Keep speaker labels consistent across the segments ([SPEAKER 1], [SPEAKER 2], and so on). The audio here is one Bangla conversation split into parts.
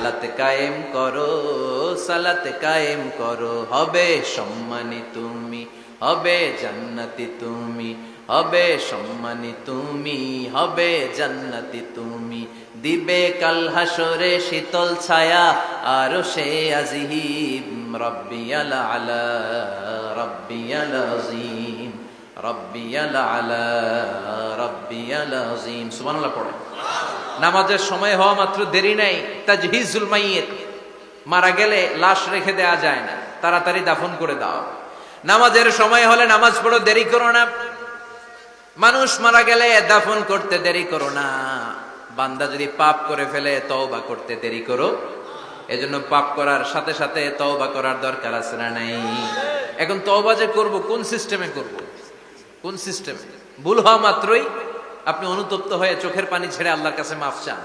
[SPEAKER 1] সালাত কায়েম করো, সালাত কায়েম করো, হবে সম্মানী তুমি, হবে জান্নাতি তুমি, হবে সম্মানী তুমি, হবে জান্নাতি তুমি, দিবে কাল হাসরে শীতল ছায়া আরশে আজিম, রব্বিয়াল আলা, রব্বিয়াল আযীম, রব্বিয়াল আলা, রব্বিয়াল আযীম। সুবহানাল্লাহ পড়ে। নামাজের সময় হওয়া মাত্র দেরি নাই, তাজহিজুল মাইয়িত, মারা গেলে লাশ রেখে দেয়া যায় না, তাড়াতাড়ি দাফন করে দাও। নামাজের সময় হলে নামাজ পড়ো, দেরি করো না। মানুষ মারা গেলে দাফন করতে দেরি করো না। বান্দা যদি পাপ করে ফেলে তওবা করতে দেরি করো। এজন্য পাপ করার সাথে সাথে তওবা করার দরকার আছে না নাই? এখন তওবা যে করব, কোন সিস্টেমে করব? কোন সিস্টেমে? ভুল হওয়া মাত্রই আপনি অনুতপ্ত হয়ে চোখের পানি ছেড়ে আল্লাহর কাছে মাফ চান,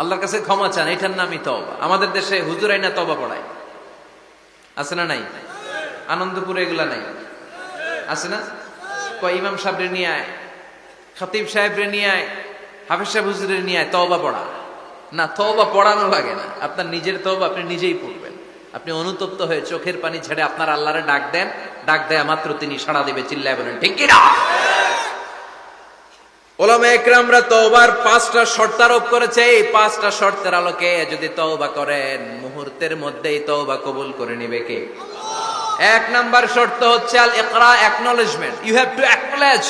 [SPEAKER 1] আল্লাহর কাছে ক্ষমা চান, এটার নামই তওবা। আমাদের দেশে হুজুরাই না তওবা পড়ায়, আছে না নাই? আনন্দপুরে এগুলা নাই, আছে না? কয় ইমাম সাহেবরে নিয়ে আয়, খতিব সাহেবরে নিয়ে আয়, হাফেজ সাহেব হুজুরের নিয়ে আয়, তওবা পড়া না। তওবা পড়ানো লাগে না, আপনার নিজের তওবা আপনি নিজেই পড়বেন। আপনি অনুতপ্ত হয়ে চোখের পানি ছেড়ে আপনার আল্লাহরে ডাক দেন, ডাক দেয়া মাত্র তিনি সাড়া দিবে। চিল্লায় বলেন ঠিক কি না? উলামা ইকরামরা তওবার 5টা শর্ত আরোপ করেছে। এই 5টা শর্তের আলোকে যদি তওবা করেন, মুহূর্তের মধ্যেই তওবা কবুল করে নেবে কে? 1 নাম্বার শর্ত হচ্ছে আল ইকরা, acknowledgement. You have to acknowledge